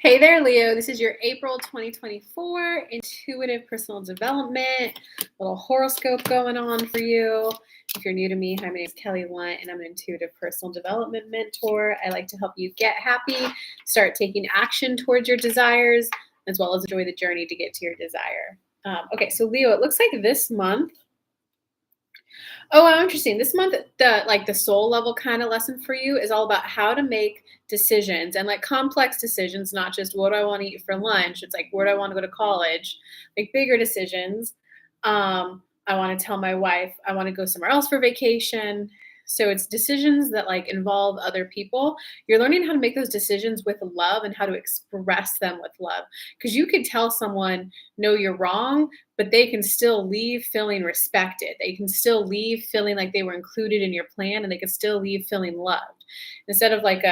Hey there, Leo. This is your April 2024 intuitive personal development, little horoscope going on for you. If you're new to me, hi, my name is Kelly Lunt, and I'm an intuitive personal development mentor. I like to help you get happy, start taking action towards your desires, as well as enjoy the journey to get to your desire. Okay, so Leo, it looks like this month. Oh, wow, interesting. This month, the soul level kind of lesson for you is all about how to make decisions and like complex decisions, not just what do I want to eat for lunch. It's like where do I want to go to college, like bigger decisions. I want to tell my wife I want to go somewhere else for vacation. So it's decisions that like involve other people. You're learning how to make those decisions with love and how to express them with love. Because you could tell someone, no, you're wrong, but they can still leave feeling respected. They can still leave feeling like they were included in your plan and they can still leave feeling loved. Instead of like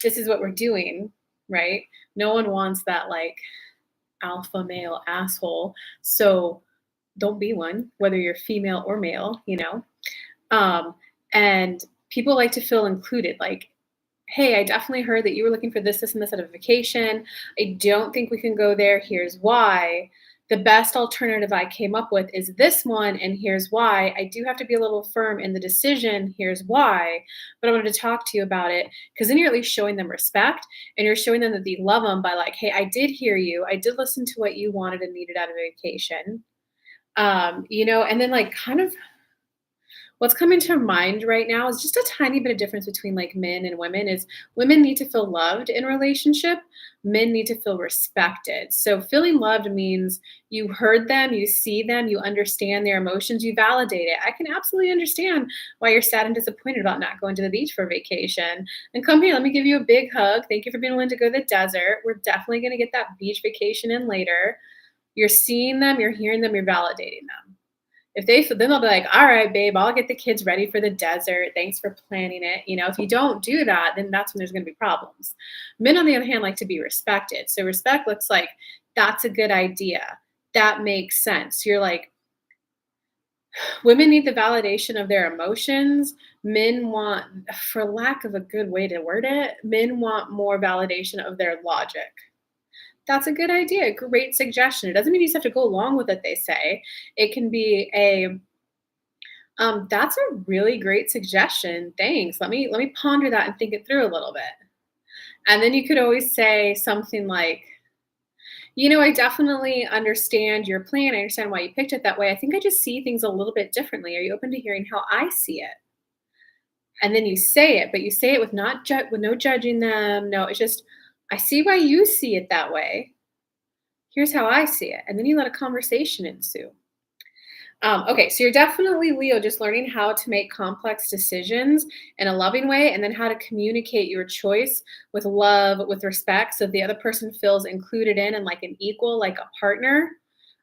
this is what we're doing, right? No one wants that like alpha male asshole. So don't be one, whether you're female or male. Um, and people like to feel included. Like, hey, I definitely heard that you were looking for this, this, and this at a vacation. I don't think we can go there. Here's why. The best alternative I came up with is this one, and here's why. I do have to be a little firm in the decision. Here's why. But I wanted to talk to you about it because then you're at least showing them respect and you're showing them that you love them by like, hey, I did hear you. I did listen to what you wanted and needed out of vacation. And then like kind of what's coming to mind right now is just a tiny bit of difference between like men and women is women need to feel loved in relationship, men need to feel respected. So feeling loved means you heard them, you see them, you understand their emotions, you validate it. I can absolutely understand why you're sad and disappointed about not going to the beach for vacation. And come here, let me give you a big hug. Thank you for being willing to go to the desert. We're definitely going to get that beach vacation in later. You're seeing them, you're hearing them, you're validating them. If they then they'll be like, all right, babe, I'll get the kids ready for the desert. Thanks for planning it. If you don't do that, then that's when there's going to be problems. Men, on the other hand, like to be respected. So respect looks like that's a good idea. That makes sense. You're like, women need the validation of their emotions. Men want, for lack of a good way to word it, men want more validation of their logic. That's a good idea. Great suggestion. It doesn't mean you just have to go along with what they say. It can be that's a really great suggestion. Thanks. Let me ponder that and think it through a little bit. And then you could always say something like, I definitely understand your plan. I understand why you picked it that way. I think I just see things a little bit differently. Are you open to hearing how I see it? And then you say it, but you say it with with no judging them. No, it's just I see why you see it that way. Here's how I see it. And then you let a conversation ensue. Okay, so you're definitely, Leo, just learning how to make complex decisions in a loving way and then how to communicate your choice with love, with respect, so the other person feels included in and like an equal, like a partner.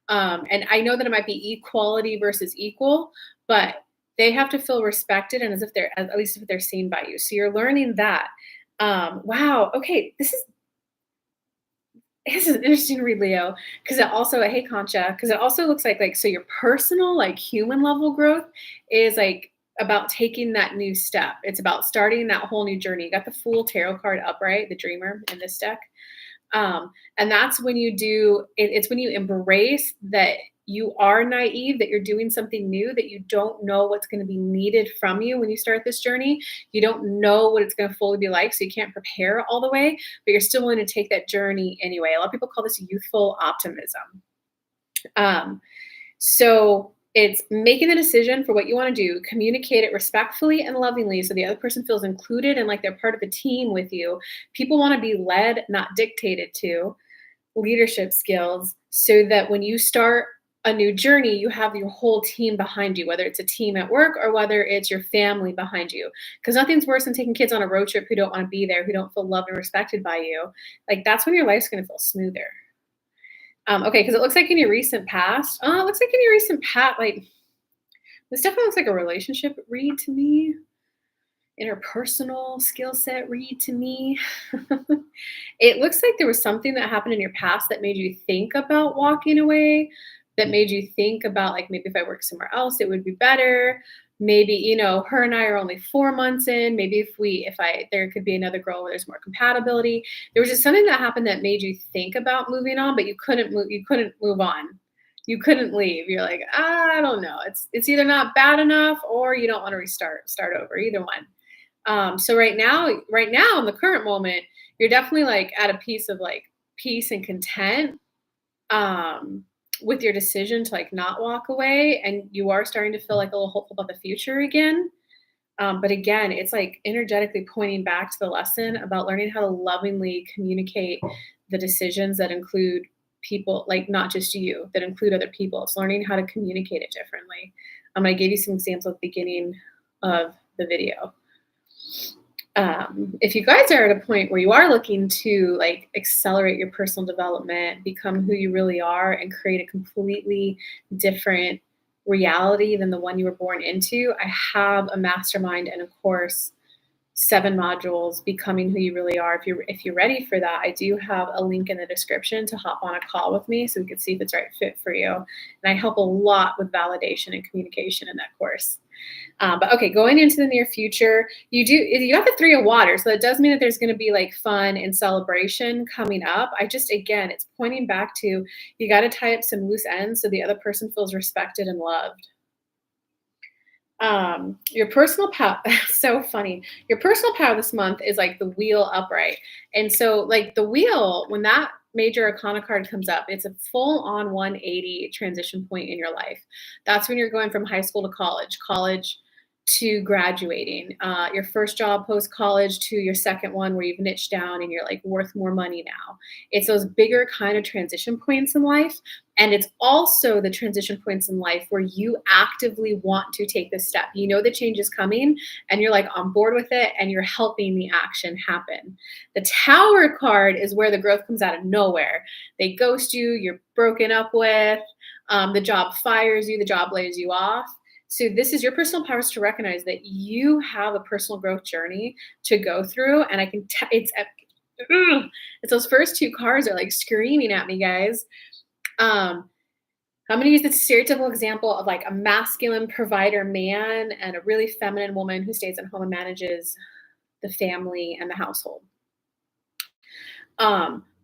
And I know that it might be equality versus equal, but they have to feel respected and as if they're, at least if they're seen by you. So you're learning that. Wow. Okay. This is an interesting read, Leo, because it also hey Concha, because it also looks like so your personal, like human level growth is like about taking that new step. It's about starting that whole new journey. You got the Fool tarot card upright, the dreamer in this deck. And that's when you do it's when you embrace that you are naive, that you're doing something new, that you don't know what's going to be needed from you when you start this journey. You don't know what it's going to fully be like, so you can't prepare all the way, but you're still willing to take that journey anyway. A lot of people call this youthful optimism. So it's making the decision for what you want to do, communicate it respectfully and lovingly so the other person feels included and like they're part of a team with you. People want to be led, not dictated to. Leadership skills so that when you start a new journey, you have your whole team behind you, whether it's a team at work or whether it's your family behind you. Because nothing's worse than taking kids on a road trip who don't want to be there, who don't feel loved and respected by you. Like that's when your life's going to feel smoother. Okay, because it looks like in your recent past, like this definitely looks like a relationship read to me, interpersonal skill set read to me. It looks like there was something that happened in your past that made you think about walking away, that made you think about like maybe if I work somewhere else, it would be better. maybe, you know, her and I are only 4 months in. Maybe there could be another girl where there's more compatibility. There was just something that happened that made you think about moving on, but you couldn't move on. You couldn't leave. You're like, I don't know. It's either not bad enough or you don't want to start over, either one. So right now in the current moment, you're definitely like at a piece of like peace and content um, with your decision to like not walk away, and you are starting to feel like a little hopeful about the future again. But again, it's like energetically pointing back to the lesson about learning how to lovingly communicate the decisions that include people, like not just you, that include other people. It's learning how to communicate it differently. I gave you some examples at the beginning of the video. If you guys are at a point where you are looking to like accelerate your personal development, become who you really are, and create a completely different reality than the one you were born into, I have a mastermind and a course, 7 modules, becoming who you really are. If you're ready for that, I do have a link in the description to hop on a call with me so we can see if it's right fit for you. And I help a lot with validation and communication in that course. But okay, going into the near future, you have the 3 of water, so that does mean that there's going to be like fun and celebration coming up. Again, it's pointing back to, you got to tie up some loose ends so the other person feels respected and loved. Your personal power, so funny. Your personal power this month is like the wheel upright. And so like the wheel, when that major arcana card comes up, it's a full on 180 transition point in your life. That's when you're going from high school to college to graduating, your first job post college to your second one where you've niched down and you're like worth more money now. It's those bigger kind of transition points in life. And it's also the transition points in life where you actively want to take this step. You know the change is coming and you're like on board with it and you're helping the action happen. The Tower card is where the growth comes out of nowhere. They ghost you, you're broken up with, the job fires you, the job lays you off. So this is your personal powers to recognize that you have a personal growth journey to go through. And I can tell it's those first 2 cards are like screaming at me, guys. I'm going to use the stereotypical example of like a masculine provider man and a really feminine woman who stays at home and manages the family and the household.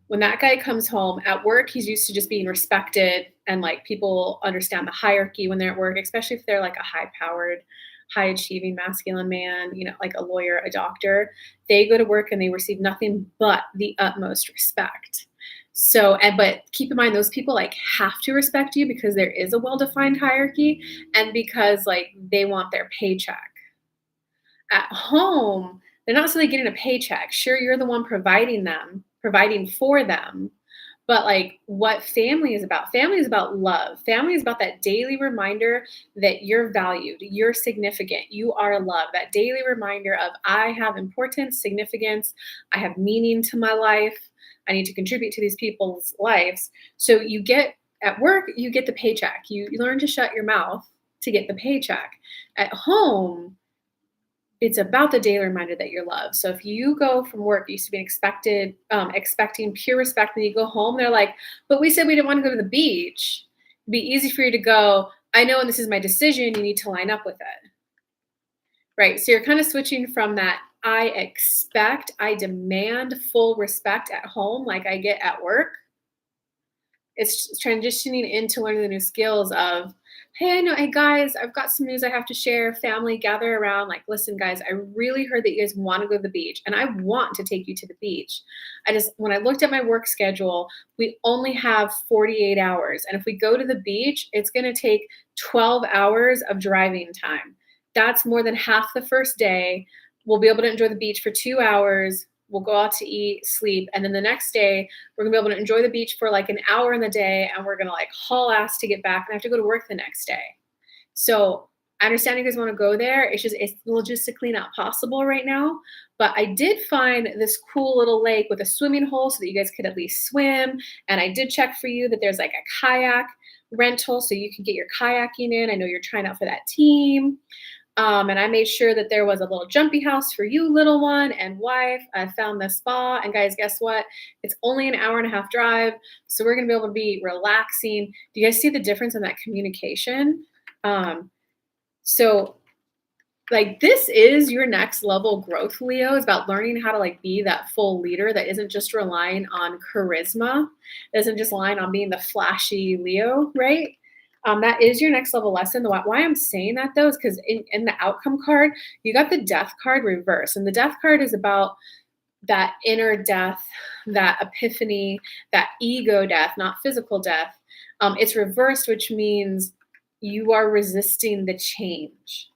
When that guy comes home at work, he's used to just being respected and like people understand the hierarchy when they're at work, especially if they're like a high-powered, high-achieving masculine man, you know, like a lawyer, a doctor. They go to work and they receive nothing but the utmost respect. So, but keep in mind, those people like have to respect you because there is a well-defined hierarchy and because like they want their paycheck. At home, they're not necessarily getting a paycheck. Sure, you're the one providing for them. But like what family is about love. Family is about that daily reminder that you're valued, you're significant, you are loved. That daily reminder of I have importance, significance, I have meaning to my life. I need to contribute to these people's lives. So you get at work, you get the paycheck. You learn to shut your mouth to get the paycheck. At home, it's about the daily reminder that you're loved. So if you go from work, you used to be expecting pure respect, and you go home, they're like, but we said we didn't want to go to the beach. It'd be easy for you to go, I know, and this is my decision. You need to line up with it. Right. So you're kind of switching from that I demand full respect at home like I get at work. It's transitioning into learning the new skills of, hey guys, I've got some news I have to share. Family, gather around. Like, listen, guys, I really heard that you guys want to go to the beach, and I want to take you to the beach. When I looked at my work schedule, we only have 48 hours. And if we go to the beach, it's going to take 12 hours of driving time. That's more than half the first day. We'll be able to enjoy the beach for 2 hours. We'll go out to eat, sleep, and then the next day we're gonna be able to enjoy the beach for like an hour in the day, and we're gonna like haul ass to get back, and I have to go to work the next day. So I understand you guys want to go there. It's logistically not possible right now. But I did find this cool little lake with a swimming hole so that you guys could at least swim. And I did check for you that there's like a kayak rental so you can get your kayaking in. I know you're trying out for that team. And I made sure that there was a little jumpy house for you, little one and wife. I found the spa. And guys, guess what? It's only an hour and a half drive. So we're going to be able to be relaxing. Do you guys see the difference in that communication? So Like, this is your next level growth, Leo. It's about learning how to like be that full leader that isn't just relying on charisma, isn't just relying on being the flashy Leo, right? That is your next level lesson. Why I'm saying that though is because in the outcome card, you got the death card reverse. And the death card is about that inner death, that epiphany, that ego death, not physical death. It's reversed, which means you are resisting the change.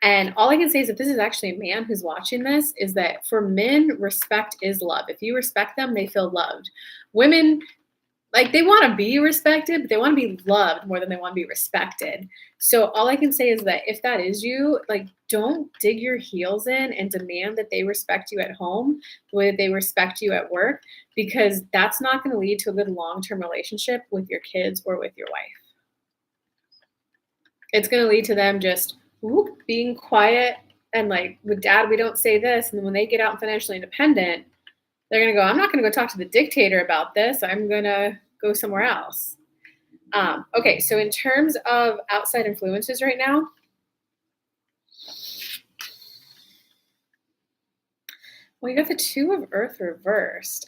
And all I can say is if this is actually a man who's watching this, is that for men, respect is love. If you respect them, they feel loved. Women, like they want to be respected, but they want to be loved more than they want to be respected. So all I can say is that if that is you, like don't dig your heels in and demand that they respect you at home the way that they respect you at work, because that's not going to lead to a good long-term relationship with your kids or with your wife. It's going to lead to them just being quiet and like, with dad, we don't say this. And then when they get out and financially independent, they're going to go, I'm not going to go talk to the dictator about this. I'm going to go somewhere else. Okay, so in terms of outside influences right now, well, you got the Two of Earth reversed.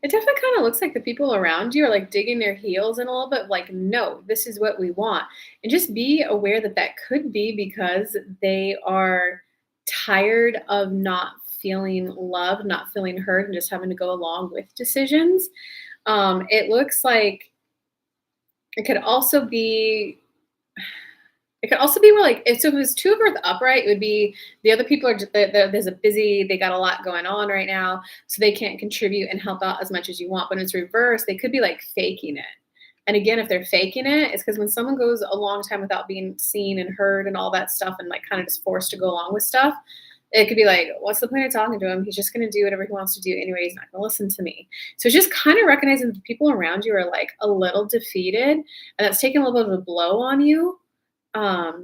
It definitely kind of looks like the people around you are like digging their heels in a little bit, like, no, this is what we want. And just be aware that that could be because they are tired of not feeling loved, not feeling heard, and just having to go along with decisions. It looks like it could also be where like if it was Two of Earth upright, it would be the other people are just, there's a busy, they got a lot going on right now, so they can't contribute and help out as much as you want. But it's reversed, they could be like faking it. And again, if they're faking it, it's because when someone goes a long time without being seen and heard and all that stuff, and like kind of just forced to go along with stuff, it could be like, what's the point of talking to him? He's just going to do whatever he wants to do anyway. He's not going to listen to me. So it's just kind of recognizing that the people around you are like a little defeated, and that's taking a little bit of a blow on you. But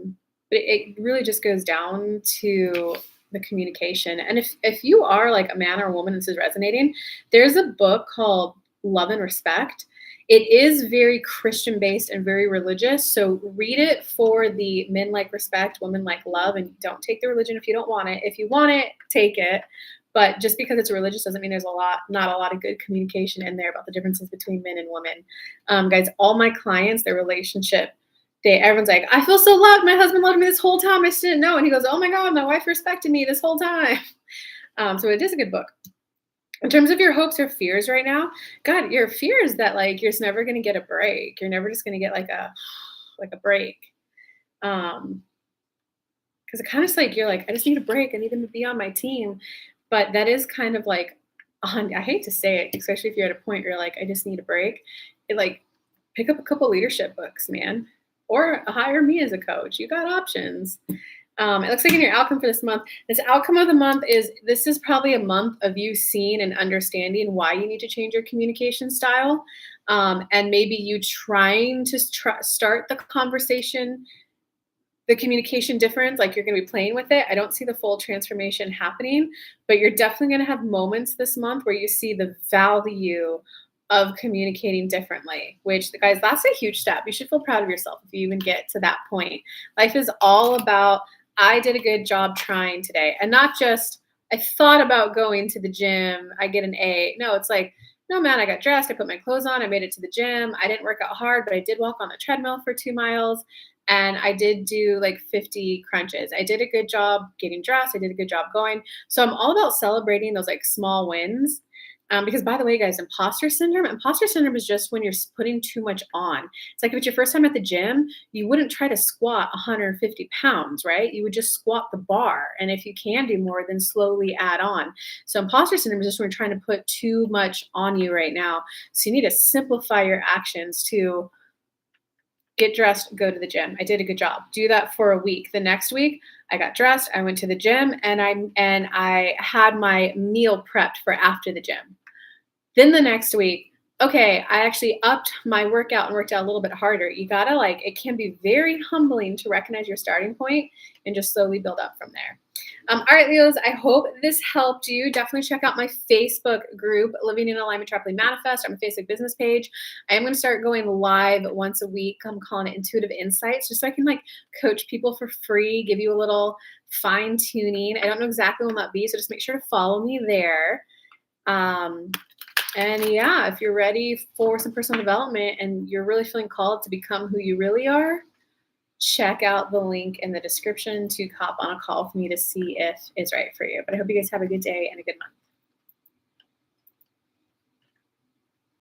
it really just goes down to the communication. And if you are like a man or a woman, this is resonating, there's a book called Love and Respect. It is very Christian based and very religious. So read it for the men like respect, women like love, and don't take the religion if you don't want it. If you want it, take it. But just because it's religious doesn't mean there's not a lot of good communication in there about the differences between men and women. Guys, all my clients, their relationship, everyone's like, I feel so loved. My husband loved me this whole time. I just didn't know. And he goes, oh my God, my wife respected me this whole time. So it is a good book. In terms of your hopes or fears right now, God, your fear is that like you're just never going to get a break. You're never just going to get like a break. Because it kind of like you're like, I just need a break. I need them to be on my team. But that is kind of like, I hate to say it, especially if you're at a point where you're like, I just need a break. It like pick up a couple leadership books, man. Or hire me as a coach. You got options. It looks like in your outcome for this month, this outcome of the month this is probably a month of you seeing and understanding why you need to change your communication style. And maybe you trying to start the conversation, the communication difference, like you're going to be playing with it. I don't see the full transformation happening, but you're definitely going to have moments this month where you see the value of communicating differently, which guys, that's a huge step. You should feel proud of yourself if you even get to that point. Life is all about, I did a good job trying today, and not just, I thought about going to the gym, I get an A. No, it's like, no, man, I got dressed, I put my clothes on, I made it to the gym. I didn't work out hard, but I did walk on the treadmill for 2 miles, and I did do like 50 crunches. I did a good job getting dressed. I did a good job going. So I'm all about celebrating those like small wins. Because by the way, guys, imposter syndrome is just when you're putting too much on. It's like if it's your first time at the gym, you wouldn't try to squat 150 pounds, right? You would just squat the bar. And if you can do more, then slowly add on. So imposter syndrome is just when you're trying to put too much on you right now. So you need to simplify your actions to get dressed, go to the gym. I did a good job. Do that for a week. The next week, I got dressed, I went to the gym, and I had my meal prepped for after the gym. Then the next week, Okay, I actually upped my workout and worked out a little bit harder. You gotta like, it can be very humbling to recognize your starting point and just slowly build up from there. All right, Leos, I hope this helped you. Definitely check out my Facebook group, Living in Alignment Traply Manifest, on my Facebook business page. I am going to start going live once a week. I'm calling it Intuitive Insights, just so I can like coach people for free, give you a little fine tuning. I don't know exactly when that'll be, so just make sure to follow me there. And yeah, if you're ready for some personal development and you're really feeling called to become who you really are, check out the link in the description to hop on a call with me to see if it's right for you. But I hope you guys have a good day and a good month.